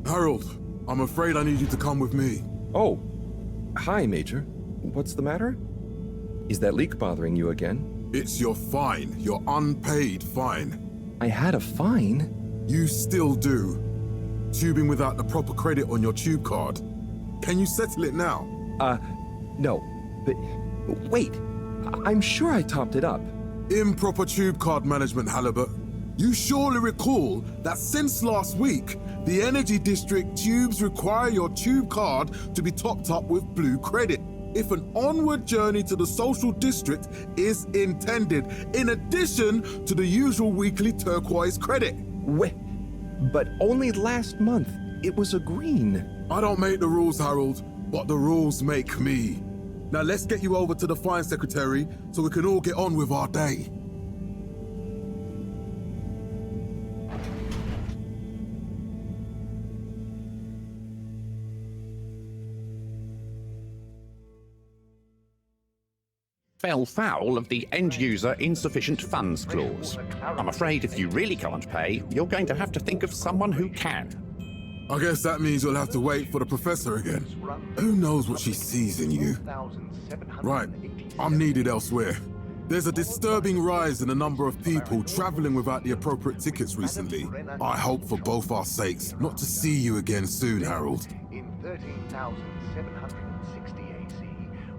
Harold, I'm afraid I need you to come with me. Oh, hi, Major. What's the matter? Is that leak bothering you again? It's your fine, your unpaid fine. I had a fine? You still do. Tubing without the proper credit on your tube card. Can you settle it now? No. But wait, I'm sure I topped it up. Improper tube card management, Halibut. You surely recall that since last week, the Energy District tubes require your tube card to be topped up with blue credit if an onward journey to the social district is intended, in addition to the usual weekly turquoise credit. Wait, but only last month it was a green. I don't make the rules, Harold, but the rules make me. Now let's get you over to the fine secretary so we can all get on with our day. Fell foul of the end-user insufficient funds clause. I'm afraid if you really can't pay, you're going to have to think of someone who can. I guess that means you'll have to wait for the professor again. Who knows what she sees in you? Right, I'm needed elsewhere. There's a disturbing rise in the number of people traveling without the appropriate tickets recently. I hope for both our sakes not to see you again soon, Harold. In 13,760 AC,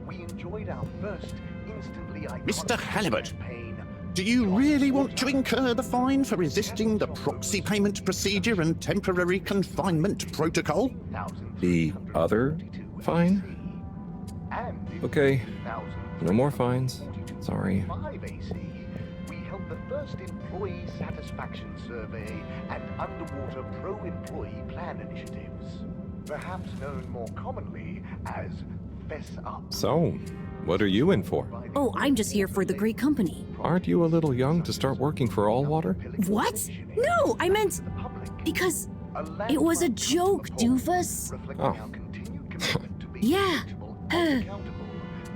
we enjoyed our first instantly iconic Mr. Halibut, campaign. do you really want to incur the fine for resisting the proxy payment procedure and temporary confinement protocol? The other fine? Okay, no more fines. Sorry. 5 AC, we held the first employee satisfaction survey and underwater pro-employee plan initiatives, perhaps known more commonly as Fess Up. So, what are you in for? Oh, I'm just here for the great company. Aren't you a little young to start working for All Water? What? No, I meant because it was a joke, doofus. Oh. Yeah.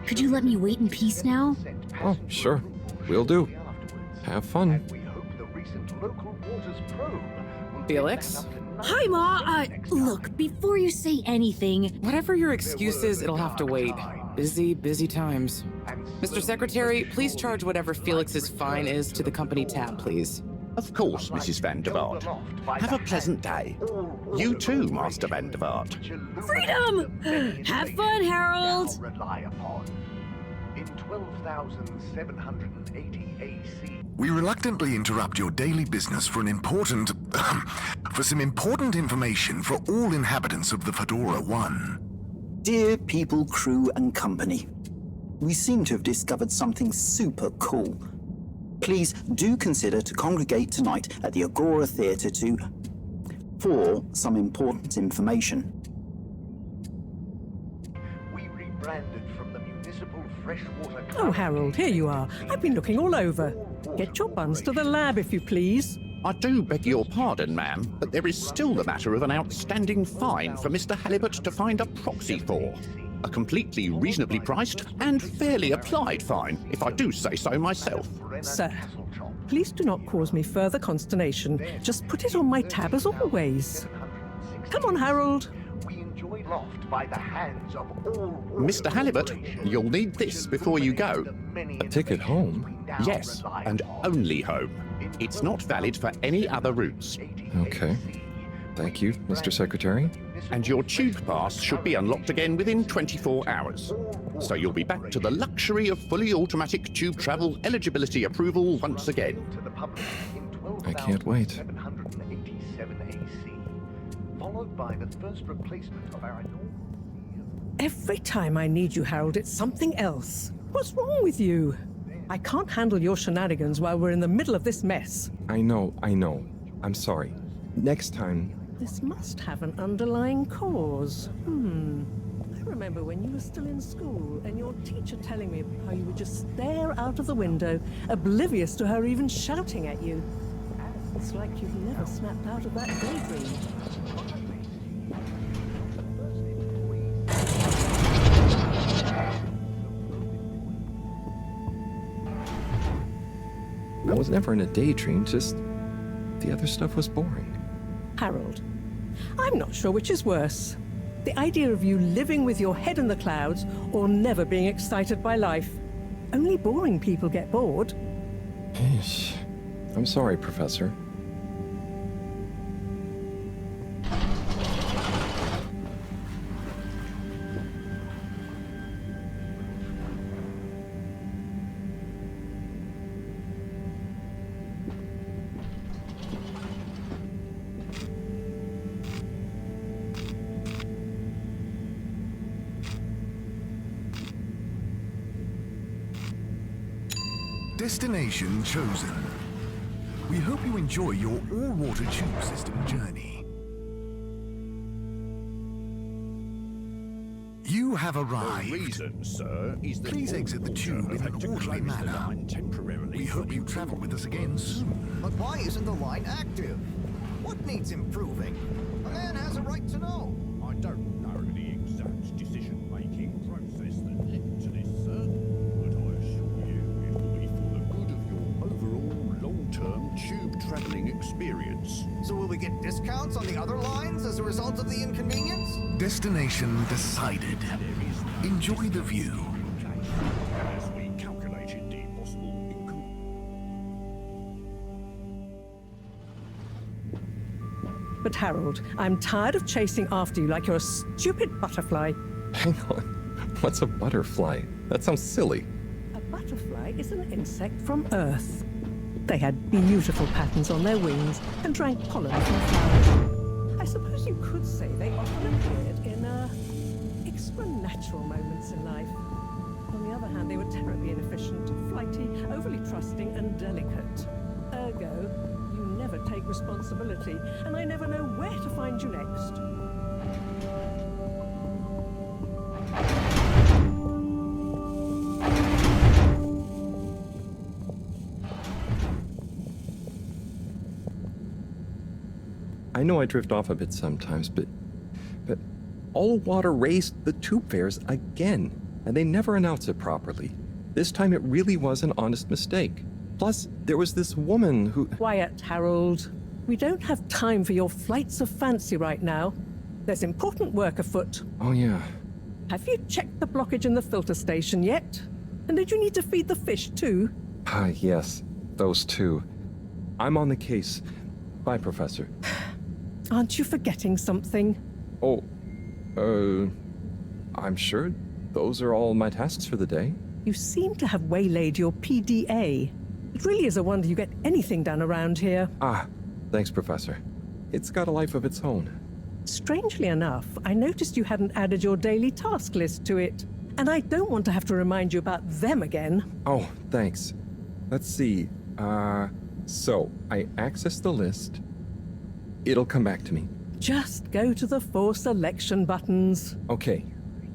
Could you let me wait in peace now? Oh, sure. Will do. Have fun. Felix? Hi, Ma. Look, before you say anything, Whatever your excuse is, it'll have to wait. Busy, busy times. Mr. Secretary, please charge whatever Felix's fine is to the company tab, please. Of course, Mrs. Van der Vaart. Have a pleasant day. You too, Master Van der Vaart. freedom! Have fun, Harold! Rely upon. In 12,780 AC. We reluctantly interrupt your daily business for some important information for all inhabitants of the Fedora 1. Dear people, crew, and company, we seem to have discovered something super cool. Please do consider to congregate tonight at the Agora Theatre for some important information. We rebranded from the municipal freshwater. Oh, Harold, here you are. I've been looking all over. Get your buns to the lab, if you please. I do beg your pardon, ma'am, but there is still the matter of an outstanding fine for Mr. Halibut to find a proxy for. A completely reasonably priced and fairly applied fine, if I do say so myself. Sir, please do not cause me further consternation. Just put it on my tab as always. Come on, Harold. We enjoyed loft by the hands of all. Mr. Halibut, you'll need this before you go. A ticket home? Yes, and only home. It's not valid for any other routes. Okay. Thank you, Mr. Secretary. And your tube pass should be unlocked again within 24 hours. So you'll be back to the luxury of fully automatic tube travel eligibility approval once again. I can't wait. 12,787 AC, followed by the first replacement of our Every time I need you, Harold, it's something else. What's wrong with you? I can't handle your shenanigans while we're in the middle of this mess. I know. I'm sorry. Next time. This must have an underlying cause. I remember when you were still in school and your teacher telling me how you would just stare out of the window, oblivious to her even shouting at you. It's like you've never snapped out of that daydream. I was never in a daydream, just the other stuff was boring. Harold, I'm not sure which is worse. The idea of you living with your head in the clouds or never being excited by life. Only boring people get bored. I'm sorry, Professor. Destination chosen. We hope you enjoy your all-water tube system journey. You have arrived. The reason, sir, is that Please exit the tube in an orderly manner. We hope you travel with us again soon. But why isn't the line active? What needs improving? A man has a right to know. I don't know the exact decision-making process that led to this, sir, but I assure you it will be for the good of your overall long-term tube-traveling experience. So will we get discounts on the other lines as a result of the inconvenience? Destination decided. Enjoy the view. As we calculated the possible But Harold, I'm tired of chasing after you like you're a stupid butterfly. Hang on. What's a butterfly? That sounds silly. A butterfly is an insect from Earth. They had beautiful patterns on their wings and drank pollen from flowers. I suppose you could say they often appeared in extra natural moments in life. On the other hand, they were terribly inefficient, flighty, overly trusting, and delicate. Ergo, you never take responsibility, and I never know where to find you next. I know I drift off a bit sometimes, but all water raised the tube fares again, and they never announce it properly. This time it really was an honest mistake. Plus, there was this woman who... Quiet, Harold. We don't have time for your flights of fancy right now. There's important work afoot. Oh, yeah. Have you checked the blockage in the filter station yet? And did you need to feed the fish too? Yes, those two. I'm on the case. Bye, Professor. Aren't you forgetting something? Oh, I'm sure those are all my tasks for the day. You seem to have waylaid your PDA. It really is a wonder you get anything done around here. Ah, thanks, Professor. It's got a life of its own. Strangely enough, I noticed you hadn't added your daily task list to it. And I don't want to have to remind you about them again. Oh, thanks. Let's see. So I access the list. It'll come back to me. Just go to the 4 selection buttons. Okay.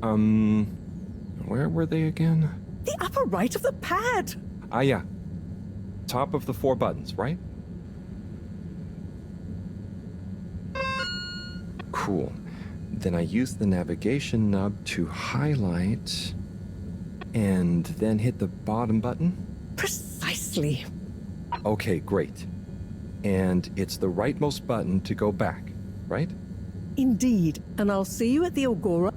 Where were they again? The upper right of the pad. Ah, yeah. Top of the 4 buttons, right? Cool. Then I use the navigation nub to highlight and then hit the bottom button. Precisely. Okay, great. And it's the rightmost button to go back, right? Indeed. And I'll see you at the Agora.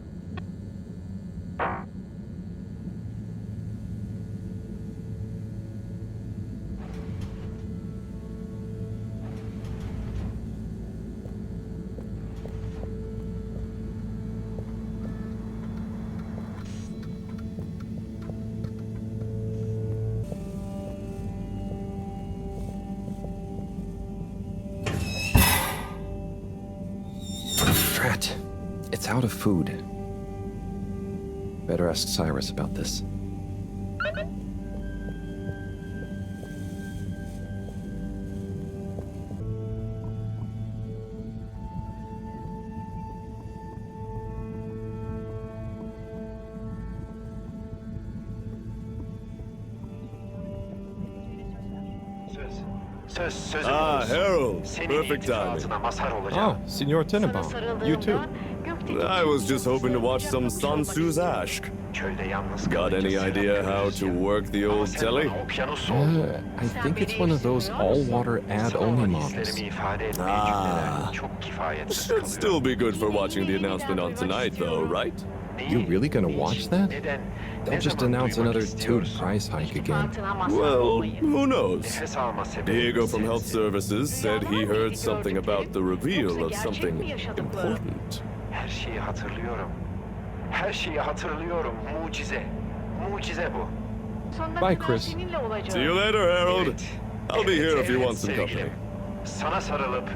Drat. It's out of food. Better ask Cyrus about this. Harold. Perfect timing. Oh, Signor Tenenbaum. You too. I was just hoping to watch some Sansu's Ashk. Got any idea how to work the old telly? I think it's one of those all-water ad-only models. Should still be good for watching the announcement on tonight, though, right? You really gonna watch that? They'll just announce another tube price hike again. Well, who knows? Diego from Health Services said he heard something about the reveal of something important. Her şeyi hatırlıyorum. Her şeyi hatırlıyorum. Mucize. Mucize bu. Bye, Chris. See you later, Harold. I'll be here if you want some company. Sana sarılıp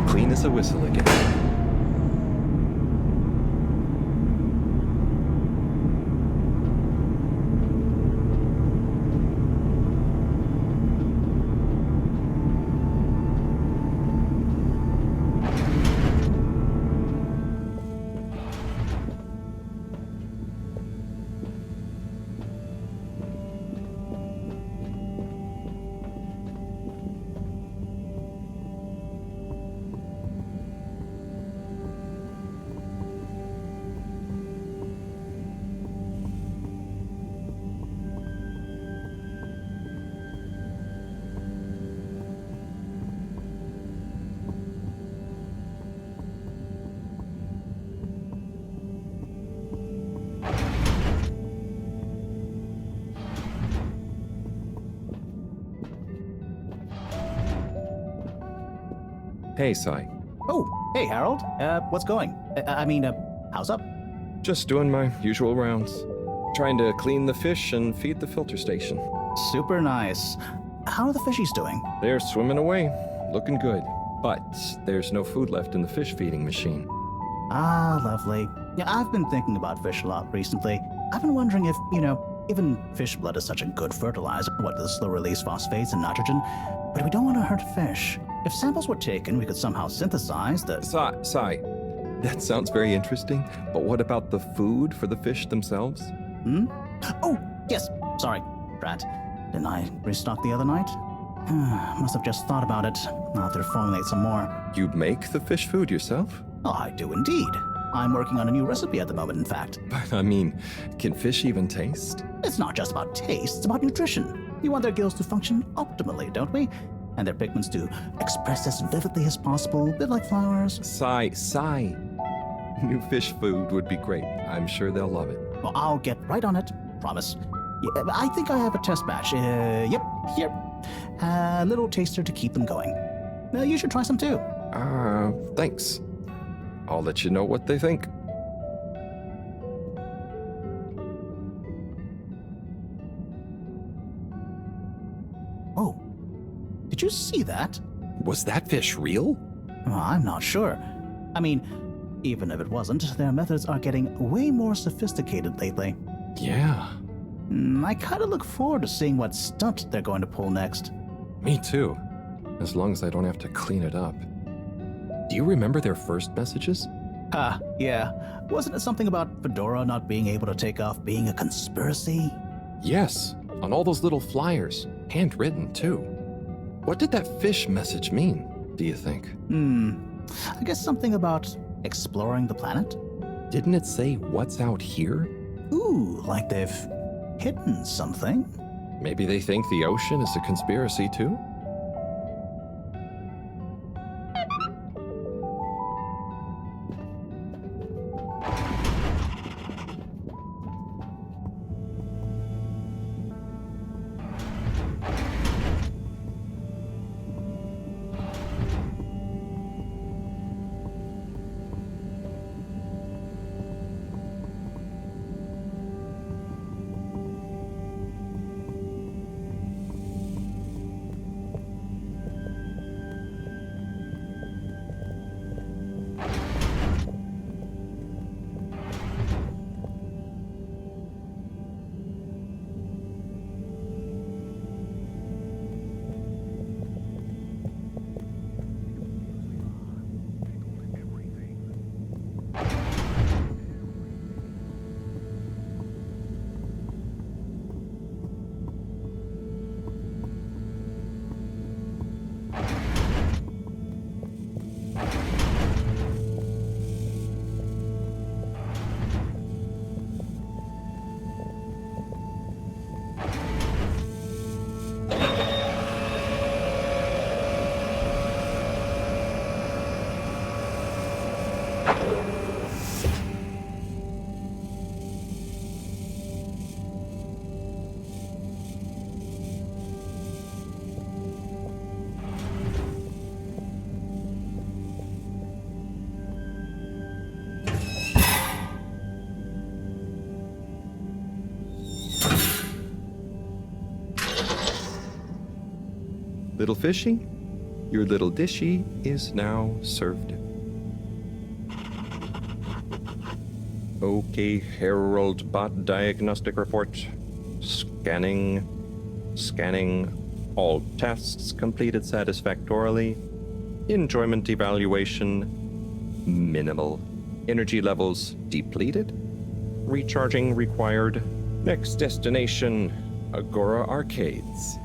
Clean as a whistle again. Hey, Sai. Oh, hey, Harold. What's going? How's up? Just doing my usual rounds. Trying to clean the fish and feed the filter station. Super nice. How are the fishies doing? They're swimming away, looking good. But there's no food left in the fish feeding machine. Ah, lovely. Yeah, I've been thinking about fish a lot recently. I've been wondering if, even fish blood is such a good fertilizer, what the slow-release phosphates and nitrogen, but we don't want to hurt fish. If samples were taken, we could somehow synthesize the... Sai, that sounds very interesting, but what about the food for the fish themselves? Oh, yes, sorry, Brad. Didn't I restock the other night? Must have just thought about it. I'll have to formulate some more. You make the fish food yourself? Oh, I do indeed. I'm working on a new recipe at the moment, in fact. But can fish even taste? It's not just about taste, it's about nutrition. We want their gills to function optimally, don't we? And their pigments to express as vividly as possible, a bit like flowers. Sai. New fish food would be great. I'm sure they'll love it. Well, I'll get right on it. Promise. Yeah, I think I have a test batch. Yep, here. A little taster to keep them going. You should try some too. Thanks. I'll let you know what they think. Oh, did you see that? Was that fish real? Well, I'm not sure. Even if it wasn't, their methods are getting way more sophisticated lately. Yeah. I kinda look forward to seeing what stunt they're going to pull next. Me too. As long as I don't have to clean it up. Do you remember their first messages? Yeah. Wasn't it something about Fedora not being able to take off being a conspiracy? Yes, on all those little flyers. Handwritten, too. What did that fish message mean, do you think? I guess something about exploring the planet? Didn't it say what's out here? Ooh, like they've hidden something? Maybe they think the ocean is a conspiracy, too? Little fishy, your little dishy is now served. Okay, Herald Bot Diagnostic Report. Scanning. All tests completed satisfactorily. Enjoyment evaluation minimal. Energy levels depleted. Recharging required. Next destination, Agora Arcades.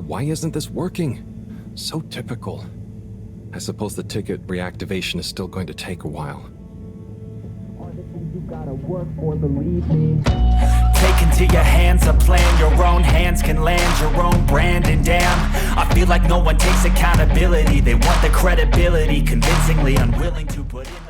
Why isn't this working? So typical. I suppose the ticket reactivation is still going to take a while. Take into your hands a plan, your own hands can land your own brand, and damn, I feel like no one takes accountability. They want the credibility, convincingly unwilling to put in